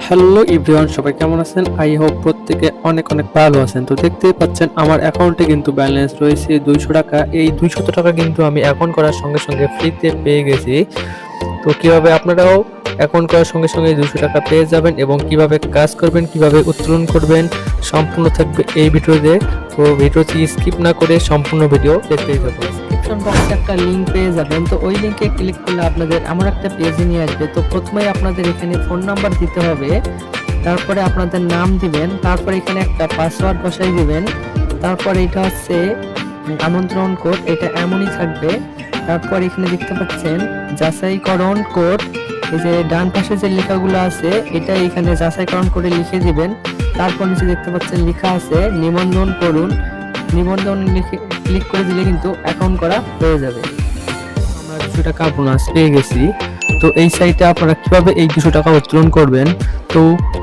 Hello everyone, সবাই কেমন আছেন? আই হোপ প্রত্যেকে অনেক অনেক ভালো আছেন। তো দেখতেই পাচ্ছেন আমার অ্যাকাউন্টে কিন্তু ব্যালেন্স রয়েছে 200 টাকা। এই 200 টাকা কিন্তু আমি অ্যাকাউন্ট করার সঙ্গে সঙ্গে ফ্রিতে পেয়ে গেছি। তো কিভাবে আপনারাও অ্যাকাউন্ট করার সঙ্গে সঙ্গে 200 টাকা পেয়ে যাবেন এবং কিভাবে কাজ করবেন, কিভাবে উত্তোলন করবেন, সম্পূর্ণ থাকবে এই ভিডিওতে। তো ভিডিওটি স্কিপ না করে সম্পূর্ণ ভিডিও দেখতেই থাকুন। ডেসক্রিপশন বক্সে একটা লিংক পেয়ে যাবেন। তো ওই লিংকে ক্লিক করলে আপনাদের আমার একটা পেজে নিয়ে আসবে। তো প্রথমেই আপনাদের এখানে ফোন নাম্বার দিতে হবে, তারপরে আপনাদের নাম দিবেন, তারপরে এখানে একটা পাসওয়ার্ড বসাই দিবেন, তারপরে এটা হচ্ছে আমন্ত্রণ কোড, এটা এমনই থাকবে। তারপর এখানে দেখতে পাচ্ছেন যাচাইকরণ কোড, এই যে ডান পাশে যে লেখাগুলো আছে এটা এখানে যাচাইকরণ করে লিখে দিবেন। তারপর নিচে দেখতে পাচ্ছেন লেখা আছে নিবন্ধন করুন, নিবন্ধন লিখে ক্লিক করে দিলে কিন্তু অ্যাকাউন্ট করা হয়ে যাবে। আমরা 200 টাকা বোনাস পেয়ে গেছি। তো এই সাইটে আপনারা কিভাবে এই 200 টাকা উত্তোলন করবেন, তো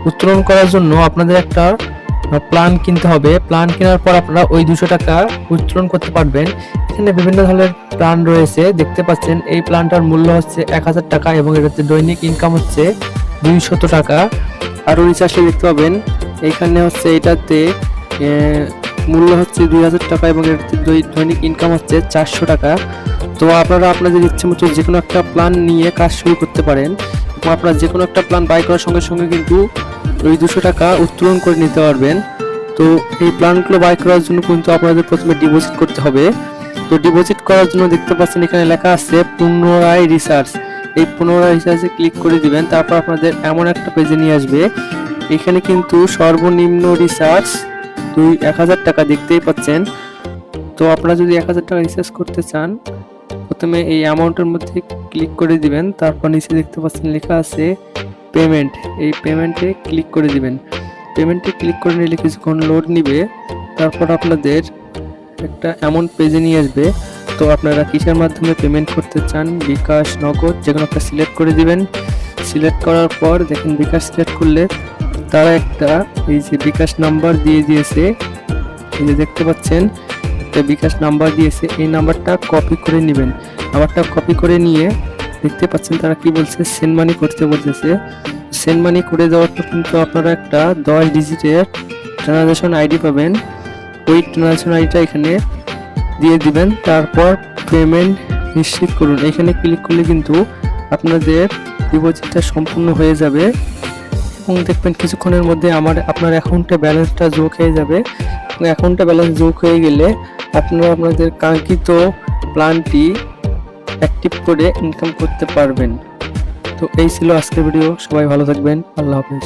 উত্তোলন করার জন্য আপনাদের একটা প্ল্যান কিনতে হবে। প্ল্যান কেনার পর আপনারা ওই 200 টাকা উত্তোলন করতে পারবেন। এখানে বিভিন্ন ধরনের প্ল্যান রয়েছে, দেখতে পাচ্ছেন এই প্ল্যানটার মূল্য হচ্ছে 1000 টাকা এবং এটাতে দৈনিক ইনকাম হচ্ছে 200 টাকা। আরও নিচে আসলে দেখতে পাবেন এইখানে হচ্ছে এটাতে মূল্য হচ্ছে 2000 টাকা এবং এটাতে দৈনিক ইনকাম হচ্ছে 400 টাকা। তো আপনারা আপনাদের ইচ্ছে মতো যে কোনো একটা প্ল্যান নিয়ে কাজ শুরু করতে পারেন এবং আপনারা যে কোনো একটা প্ল্যান বাই করার সঙ্গে সঙ্গে কিন্তু ওই 200 টাকা উত্তোলন করে নিতে পারবেন। তো এই প্ল্যানগুলো বাই করার জন্য কিন্তু আপনাদের প্রথমে ডিপোজিট করতে হবে। তো ডিপোজিট করার জন্য দেখতে পাচ্ছেন এখানে লেখা আছে পুনরায় রিসার্চ। এই পুনরায় রিসার্চে ক্লিক করে দিবেন, তারপর আপনাদের এমন একটা পেজে নিয়ে আসবে। এখানে কিন্তু সর্বনিম্ন রিসার্চ 1000 টাকা দেখতেই পাচ্ছেন। তো আপনারা যদি 1000 টাকা রিসার্চ করতে চান প্রথমে এই অ্যামাউন্টের মধ্যে ক্লিক করে দিবেন, তারপর নিচে দেখতে পাচ্ছেন লেখা আছে পেমেন্ট, এই পেমেন্টে ক্লিক করে দিবেন। পেমেন্টে ক্লিক করে নিলে কিছুক্ষণ লোড নিবে, তারপর আপনাদের একটা এমন পেজে নিয়ে আসবে। তো আপনারা কিসের মাধ্যমে পেমেন্ট করতে চান, বিকাশ, নগদ, যে কোনো একটা সিলেক্ট করে দিবেন। সিলেক্ট করার পর দেখেন বিকাশ সিলেক্ট করলে তারা একটা এই যে বিকাশ নাম্বার দিয়ে দিয়েছে, এই যে দেখতে পাচ্ছেন একটা বিকাশ নাম্বার দিয়েছে, এই নাম্বারটা কপি করে নেবেন। নাম্বারটা কপি করে নিয়ে দেখতে পাচ্ছেন তারা কি বলছে, সেন্ড মানি করতে বলতেছে। সেন্ড মানি করে দেওয়ার পর কিন্তু আপনারা একটা 10 ডিজিটের ট্রানজাকশন আইডি পাবেন, ওই ট্রানজাকশন আইডিটা এখানে দিয়ে দিবেন। তারপর পেমেন্ট নিশ্চিত করুন, এখানে ক্লিক করলে কিন্তু আপনাদের ডিপোজিটটা সম্পূর্ণ হয়ে যাবে এবং দেখবেন কিছুক্ষণের মধ্যে আপনার অ্যাকাউন্টে ব্যালেন্সটা যোগ হয়ে যাবে। অ্যাকাউন্টে ব্যালেন্স যোগ হয়ে গেলে আপনারা আপনাদের কাঙ্ক্ষিত প্ল্যানটি অ্যাক্টিভ করে ইনকাম করতে পারবেন। তো এই ছিল আজকের ভিডিও, সবাই ভালো থাকবেন, আল্লাহ হাফেজ।